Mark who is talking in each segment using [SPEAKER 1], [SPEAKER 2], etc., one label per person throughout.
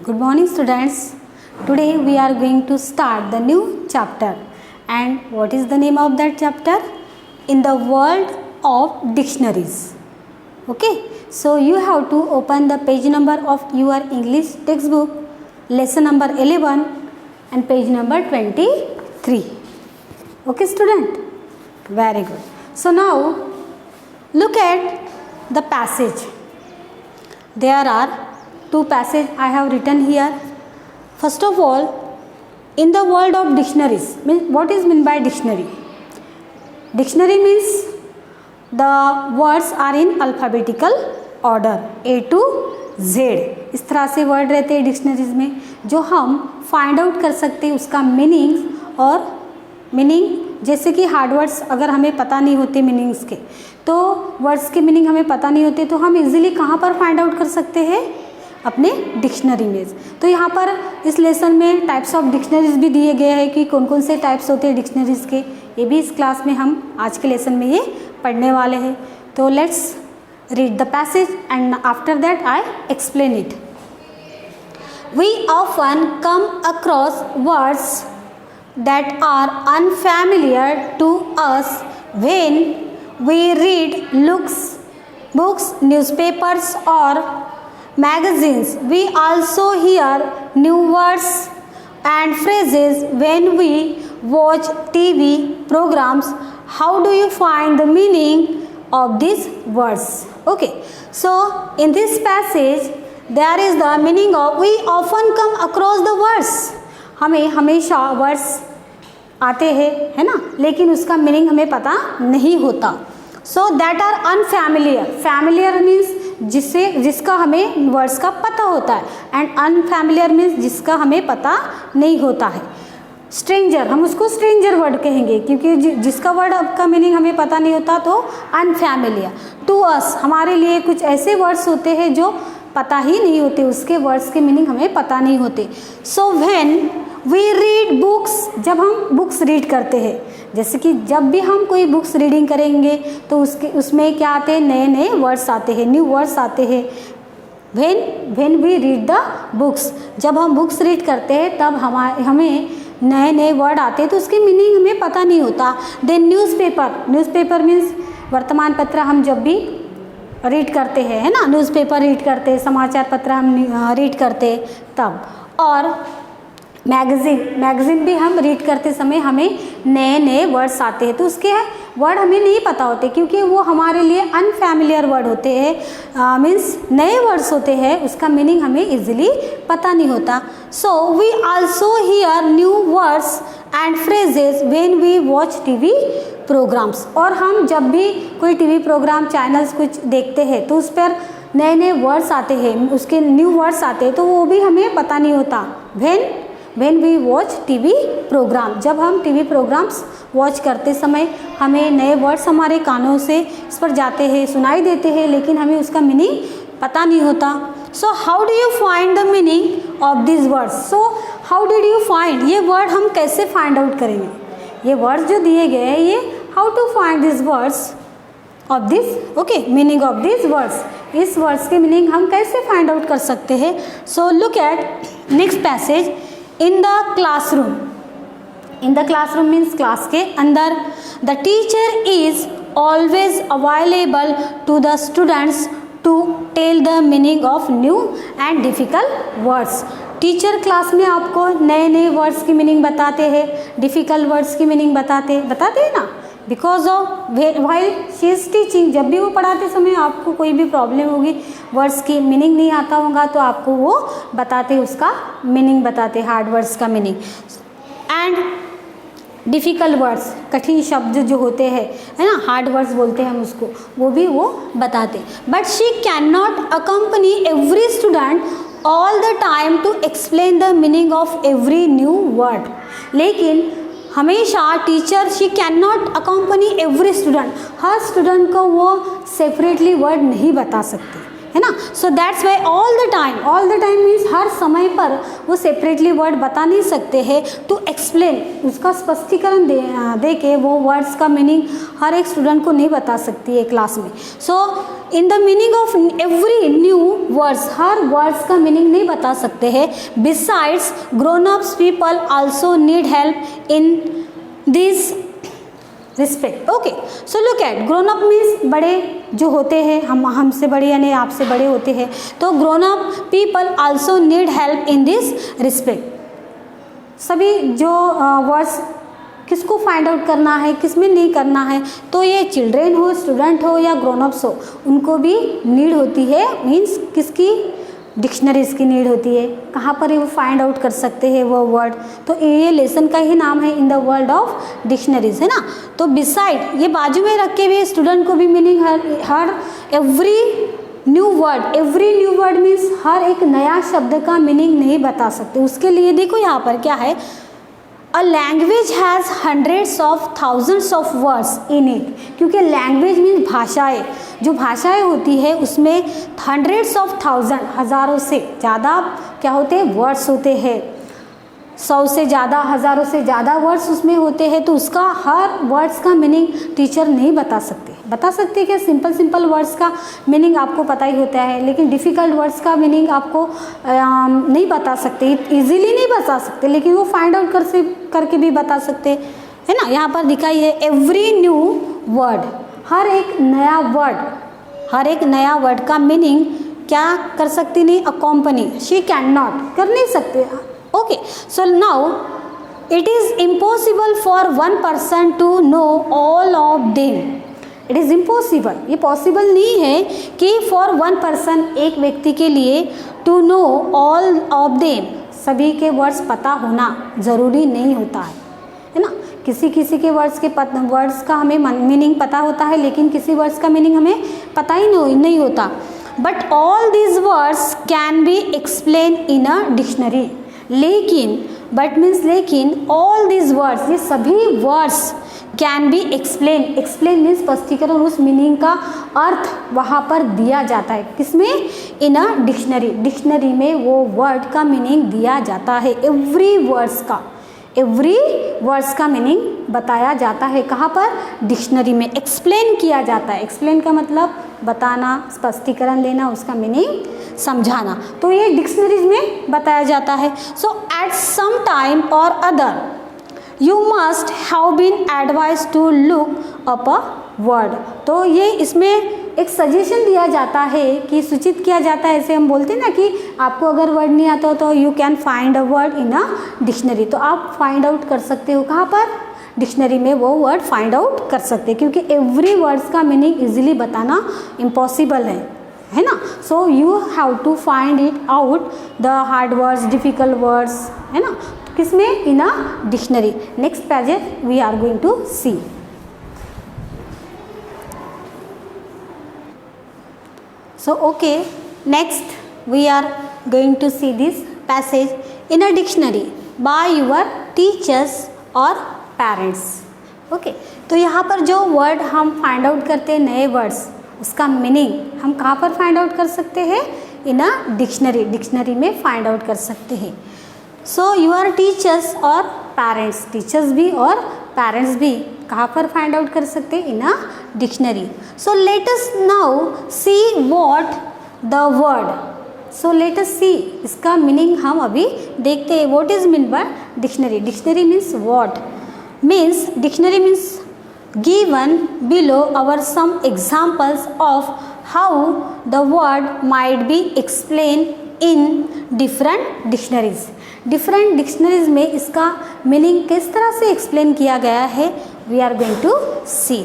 [SPEAKER 1] Good morning students. Today we are going to start the new chapter. And what is the name of that chapter? In the world of dictionaries. Okay. So you have to open the page number of your English textbook, lesson number 11 and page number 23. Okay student? Very good. So now look at the passage. There are two passages I have written here. First of all, in the world of dictionaries, what is meant by dictionary? Dictionary means the words are in alphabetical order, A to Z. इस तरह से word रहते हैं dictionaries में जो हम find out कर सकते हैं उसका मीनिंग और मीनिंग, जैसे कि हार्ड वर्ड्स अगर हमें पता नहीं होते मीनिंग्स के, तो वर्ड्स के मीनिंग हमें पता नहीं होते तो हम इजीली कहाँ पर फाइंड आउट कर सकते हैं? अपने डिक्शनरी में। तो यहाँ पर इस लेसन में टाइप्स ऑफ डिक्शनरीज भी दिए गए हैं कि कौन कौन से टाइप्स होते हैं डिक्शनरीज के, ये भी इस क्लास में हम आज के लेसन में ये पढ़ने वाले हैं। तो let's read the passage and after that I explain it. We often come across words that are unfamiliar to us when we read books, newspapers or magazines. We also hear new words and phrases when we watch TV programs. How do you find the meaning of these words? Okay, so in this passage there is the meaning of we often come across the words. हमें हमेशा words आते हैं, है ना, लेकिन उसका meaning हमें पता नहीं होता। So that are unfamiliar. Familiar means जिसका हमें वर्ड्स का पता होता है, एंड अनफैमिलियर मीन्स जिसका हमें पता नहीं होता है। स्ट्रेंजर, हम उसको स्ट्रेंजर वर्ड कहेंगे क्योंकि जिसका वर्ड का मीनिंग हमें पता नहीं होता तो अनफैमिलियर। टू अस, हमारे लिए कुछ ऐसे वर्ड्स होते हैं जो पता ही नहीं होते, उसके वर्ड्स के मीनिंग हमें पता नहीं होते। So when we read books, जब हम बुक्स रीड करते हैं, जैसे कि जब भी हम कोई बुक्स रीडिंग करेंगे तो उसमें क्या आते हैं? नए नए वर्ड्स आते हैं, न्यू वर्ड्स आते हैं। When we read the books, जब हम बुक्स रीड करते हैं तब हमें नए नए वर्ड आते हैं तो उसकी मीनिंग हमें पता नहीं होता। देन न्यूज़पेपर मीन्स वर्तमान पत्र हम जब भी रीड करते हैं, है ना, न्यूज़पेपर रीड करते हैं, समाचार पत्र हम रीड करते हैं तब। और मैगज़ीन भी हम रीड करते समय हमें नए नए वर्ड्स आते हैं तो उसके वर्ड हमें नहीं पता होते क्योंकि वो हमारे लिए अनफैमिलियर वर्ड होते हैं, मीन्स नए वर्ड्स होते हैं, उसका मीनिंग हमें इजीली पता नहीं होता। So we also hear new words and phrases when we watch TV programmes. और हम जब भी कोई टीवी प्रोग्राम चैनल्स कुछ देखते हैं तो उस पर नए नए वर्ड्स आते हैं, उसके न्यू वर्ड्स आते हैं तो वो भी हमें पता नहीं होता। When we watch TV programme, जब हम टीवी प्रोग्राम्स वॉच करते समय हमें नए वर्ड्स हमारे कानों से इस पर जाते हैं, सुनाई देते हैं, लेकिन हमें उसका मीनिंग पता नहीं होता। So how do you find the meaning of this words? So how did you find, ये वर्ड हम कैसे फाइंड आउट करेंगे? ये वर्ड्स जो दिए गए हैं, ये how to find this words of this, okay, meaning of this words, इस वर्ड्स के मीनिंग हम कैसे फाइंड आउट कर सकते हैं? So look at next passage. In the classroom, in the classroom means class के अंदर, the teacher is always available to the students to tell the meaning of new and difficult words. Teacher class में आपको नए नए words की meaning बताते हैं, difficult words की मीनिंग बताते हैं ना, because of while she is teaching. जब भी वो पढ़ाते समय आपको कोई भी प्रॉब्लम होगी, वर्ड्स की मीनिंग नहीं आता होगा तो आपको वो बताते, उसका मीनिंग बताते, हार्ड वर्ड्स का मीनिंग। एंड डिफ़िकल्ट वर्ड्स, कठिन शब्द जो होते हैं, है ना, हार्ड वर्ड्स बोलते हैं हम उसको, वो भी वो बताते। But she can not accompany every student all the time to explain the meaning of every new word. लेकिन हमेशा teacher she can not accompany every student, हर स्टूडेंट को वो सेपरेटली वर्ड नहीं बता सकते, है ना। So that's why all the time means हर समय पर वो सेपरेटली वर्ड बता नहीं सकते हैं। टू एक्सप्लेन, उसका स्पष्टीकरण दे के वो वर्ड्स का मीनिंग हर एक स्टूडेंट को नहीं बता सकती है क्लास में। So in the meaning of every new words, हर वर्ड्स का मीनिंग नहीं बता सकते हैं। Besides grown ups people also need help in this respect. Okay, so look at grown up means बड़े जो होते हैं, हमसे बड़े यानी आपसे बड़े होते हैं, तो grown up people also need help in this respect. सभी जो वर्ड्स किसको फाइंड आउट करना है, किस में नहीं करना है, तो ये चिल्ड्रेन हो, स्टूडेंट हो या ग्रोन अप्स हो, उनको भी नीड होती है। मीन्स किसकी, डिक्शनरीज की नीड होती है। कहाँ पर वो फाइंड आउट कर सकते हैं वो वर्ड, तो ये लेसन का ही नाम है in the world of dictionaries, है ना। तो बिसाइड ये बाजू में रख के भी स्टूडेंट को भी मीनिंग हर एवरी न्यू वर्ड मीन्स हर एक नया शब्द का मीनिंग नहीं बता सकते। उसके लिए देखो यहाँ पर क्या है, a language has hundreds of thousands of words in it, क्योंकि लैंग्वेज मीन्स भाषाएं, जो भाषाएं होती है उसमें हंड्रेड्स ऑफ थाउजेंड, हज़ारों से ज़्यादा क्या होते हैं वर्ड्स होते हैं, 100 से ज़्यादा, हज़ारों से ज़्यादा वर्ड्स उसमें होते हैं। तो उसका हर वर्ड्स का मीनिंग टीचर नहीं बता सकते कि सिंपल वर्ड्स का मीनिंग आपको पता ही होता है, लेकिन डिफ़िकल्ट वर्ड्स का मीनिंग आपको नहीं बता सकते, इजीली नहीं बता सकते, लेकिन वो फाइंड आउट करके भी बता सकते, है ना। यहाँ पर दिखाई है एवरी न्यू वर्ड, हर एक नया वर्ड का मीनिंग क्या कर सकती नहीं, अकॉम्पनी, शी कैन नॉट, कर नहीं सकते। Okay, so now it is impossible for one person to know all of them. It is impossible, ये पॉसिबल नहीं है कि फॉर वन पर्सन, एक व्यक्ति के लिए, to know all of them, सभी के वर्ड्स पता होना ज़रूरी नहीं होता है ना। किसी के वर्ड्स का हमें मीनिंग पता होता है, लेकिन किसी वर्ड्स का मीनिंग हमें पता ही नहीं होता। But all these words can be explain in a dictionary. लेकिन ऑल दीज वर्ड्स, ये सभी words can be explain means स्पष्टीकरण, उस मीनिंग का अर्थ वहाँ पर दिया जाता है। किसमें, इन अ डिक्शनरी में वो वर्ड का मीनिंग दिया जाता है। एवरी वर्ड्स का मीनिंग बताया जाता है। कहाँ पर, डिक्शनरी में एक्सप्लेन किया जाता है। एक्सप्लेन का मतलब बताना, स्पष्टीकरण देना, उसका मीनिंग समझाना, तो ये डिक्शनरीज में बताया जाता है। So at some time or other you must have been advise to look up a word. तो ये इसमें एक सजेशन दिया जाता है कि सूचित किया जाता है, ऐसे हम बोलते हैं ना कि आपको अगर वर्ड नहीं आता हो तो you can find a word in a dictionary, तो आप फाइंड आउट कर सकते हो कहाँ पर, डिक्शनरी में वो वर्ड फाइंड आउट कर सकते हैं, क्योंकि एवरी वर्ड्स का मीनिंग इजीली बताना इम्पॉसिबल है ना। So you have to find it out the hard words, difficult words, है ना, किसमें, in a dictionary. Next passage we are going to see. So okay, next we are going to see this passage in a dictionary by your teachers or parents. Okay, तो यहाँ पर जो word हम find out करते हैं, नए words, उसका meaning हम कहाँ पर फाइंड आउट कर सकते हैं, इन अ डिक्शनरी में फाइंड आउट कर सकते हैं। सो योर टीचर्स और पेरेंट्स, टीचर्स भी और पेरेंट्स भी कहाँ पर फाइंड आउट कर सकते हैं, in a dictionary. So let us now see what the word, so let us see, इसका मीनिंग हम अभी देखते हैं। What is mean by dictionary means what means, dictionary means given below our some examples of how the word might be explained in different dictionaries. Different dictionaries में इसका meaning किस तरह से एक्सप्लेन किया गया है, we are going to see.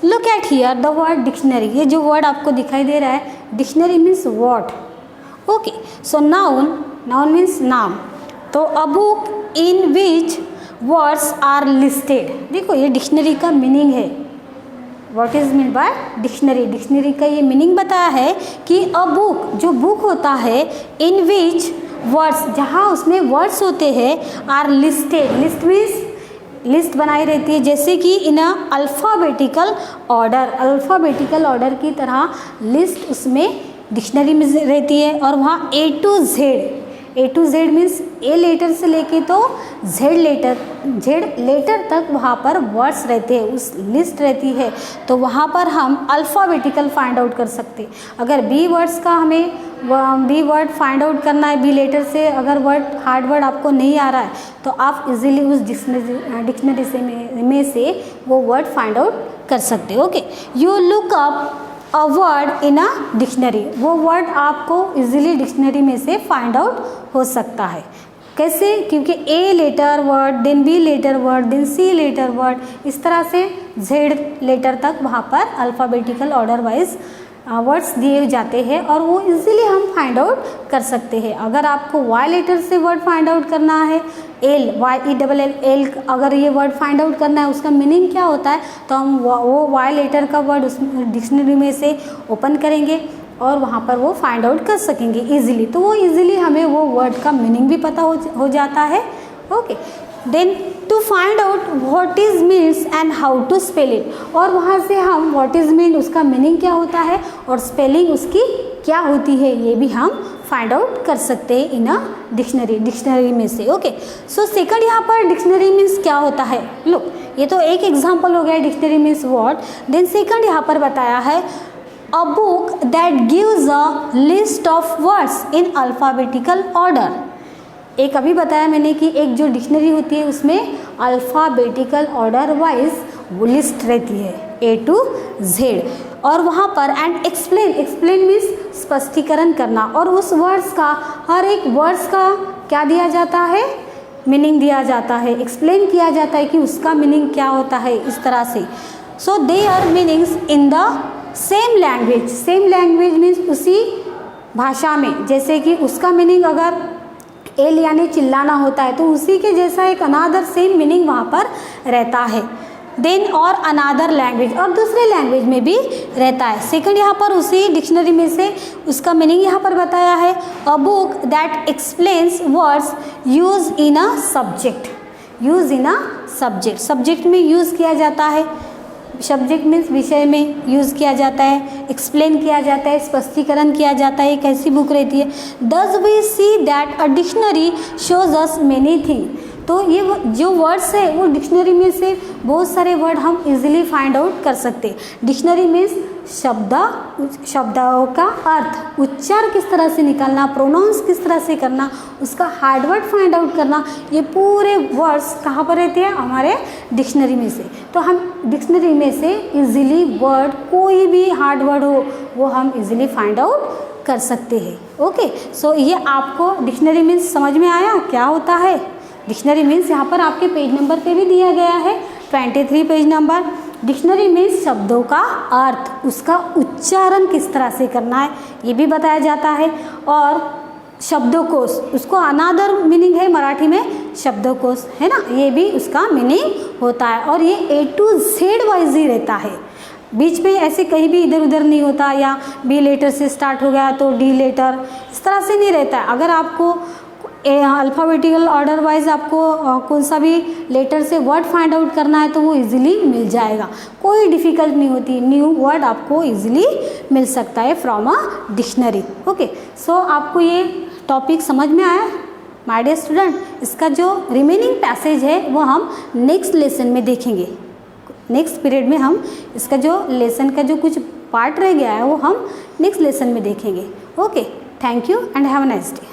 [SPEAKER 1] Look at here the word dictionary, ये जो वर्ड आपको दिखाई दे रहा है, dictionary means what. Okay, so noun means नाम, तो a book in which words are listed. देखो ये डिक्शनरी का मीनिंग है, what is mean by dictionary का ये मीनिंग बताया है कि अ बुक, जो बुक होता है, इन विच वर्ड्स, जहाँ उसमें वर्ड्स होते हैं, are listed, list means list बनाई रहती है, जैसे कि इन अल्फ़ाबेटिकल ऑर्डर की तरह लिस्ट उसमें डिक्शनरी में रहती है और वहाँ A to Z means A letter से लेके तो जेड लेटर तक वहाँ पर वर्ड्स रहते हैं, उस लिस्ट रहती है। तो वहाँ पर हम अल्फ़ाबेटिकल फाइंड आउट कर सकते। अगर बी वर्ड्स का हमें बी वर्ड फाइंड आउट करना है, बी लेटर से अगर हार्ड वर्ड आपको नहीं आ रहा है तो आप इजीली उस डिक्शनरी में से वो वर्ड फाइंड आउट कर सकते हो। Okay, you look up a word in a dictionary, वो वर्ड आपको इजीली डिक्शनरी में से फाइंड आउट हो सकता है। कैसे? क्योंकि A letter word, then B letter word, then C letter word, इस तरह से जेड लेटर तक वहाँ पर अल्फ़ाबेटिकल ऑर्डर वाइज वर्ड्स दिए जाते हैं और वो इजीली हम फाइंड आउट कर सकते हैं। अगर आपको वाई लेटर से वर्ड फाइंड आउट करना है, एल अगर ये वर्ड फाइंड आउट करना है उसका मीनिंग क्या होता है, तो हम वो वाई लेटर का वर्ड उस डिक्शनरी में से ओपन करेंगे और वहाँ पर वो फाइंड आउट कर सकेंगे इजीली। तो वो इजीली हमें वो वर्ड का मीनिंग भी पता हो जाता है। Okay, then to find out what is means and how to spell it, और वहाँ से हम व्हाट इज़ मीन उसका मीनिंग क्या होता है और स्पेलिंग उसकी क्या होती है ये भी हम फाइंड आउट कर सकते हैं इन अ डिक्शनरी में से। ओके, सो सेकंड यहाँ पर डिक्शनरी मीन्स क्या होता है। लो, ये तो एक एग्जाम्पल हो गया dictionary means word. Then second यहाँ पर बताया है a book that gives a list of words in alphabetical order. एक अभी बताया मैंने कि एक जो डिक्शनरी होती है उसमें अल्फ़ाबेटिकल ऑर्डर वाइज वो लिस्ट रहती है A to Z, और वहाँ पर एंड एक्सप्लेन मीन्स स्पष्टीकरण करना, और उस वर्ड्स का हर एक वर्ड्स का क्या दिया जाता है, मीनिंग दिया जाता है, एक्सप्लेन किया जाता है कि उसका मीनिंग क्या होता है इस तरह से। So they are meanings in the same language means उसी भाषा में, जैसे कि उसका मीनिंग अगर एल यानी चिल्लाना होता है तो उसी के जैसा एक अनादर सेम मीनिंग वहाँ पर रहता है। देन और अनादर लैंग्वेज, और दूसरे लैंग्वेज में भी रहता है। सेकंड यहाँ पर उसी डिक्शनरी में से उसका मीनिंग यहाँ पर बताया है a book that explains words use in a subject. Subject में यूज़ किया जाता है, सब्जेक्ट मीन्स विषय में यूज़ किया जाता है, एक्सप्लेन किया जाता है, स्पष्टीकरण किया जाता है। एक ऐसी बुक रहती है। Thus we see that a dictionary shows us many thing. तो ये जो वर्ड्स है वो डिक्शनरी में से बहुत सारे वर्ड हम इजीली फाइंड आउट कर सकते हैं। डिक्शनरी मीन्स शब्दों का अर्थ, उच्चार किस तरह से निकालना, प्रोनाउंस किस तरह से करना, उसका हार्ड वर्ड फाइंड आउट करना, ये पूरे वर्ड्स कहाँ पर रहते हैं, हमारे डिक्शनरी में से। तो हम डिक्शनरी में से इजीली वर्ड, कोई भी हार्ड वर्ड हो वो हम इजीली फाइंड आउट कर सकते हैं। ओके, सो ये आपको डिक्शनरी मीन्स समझ में आया क्या होता है। डिक्शनरी मीन्स यहाँ पर आपके पेज नंबर पे भी दिया गया है, 23 पेज नंबर। डिक्शनरी मीन्स शब्दों का अर्थ, उसका उच्चारण किस तरह से करना है ये भी बताया जाता है, और शब्दकोश, उसको अनादर मीनिंग है मराठी में शब्दकोश, है ना, ये भी उसका मीनिंग होता है। और ये A to Z वाइज ही रहता है, बीच में ऐसे कहीं भी इधर उधर नहीं होता, या बी लेटर से स्टार्ट हो गया तो डी लेटर, इस तरह से नहीं रहता है। अगर आपको अल्फ़ाबेटिकल ऑर्डर वाइज आपको कौन सा भी लेटर से वर्ड फाइंड आउट करना है तो वो इजीली मिल जाएगा, कोई डिफ़िकल्ट नहीं होती, न्यू वर्ड आपको इजीली मिल सकता है फ्रॉम अ डिक्शनरी। ओके, सो आपको ये टॉपिक समझ में आया माय डियर स्टूडेंट। इसका जो रिमेनिंग पैसेज है वो हम नेक्स्ट लेसन में देखेंगे। नेक्स्ट पीरियड में हम इसका जो लेसन का जो कुछ पार्ट रह गया है वो हम नेक्स्ट लेसन में देखेंगे। Okay, thank you and have a nice day.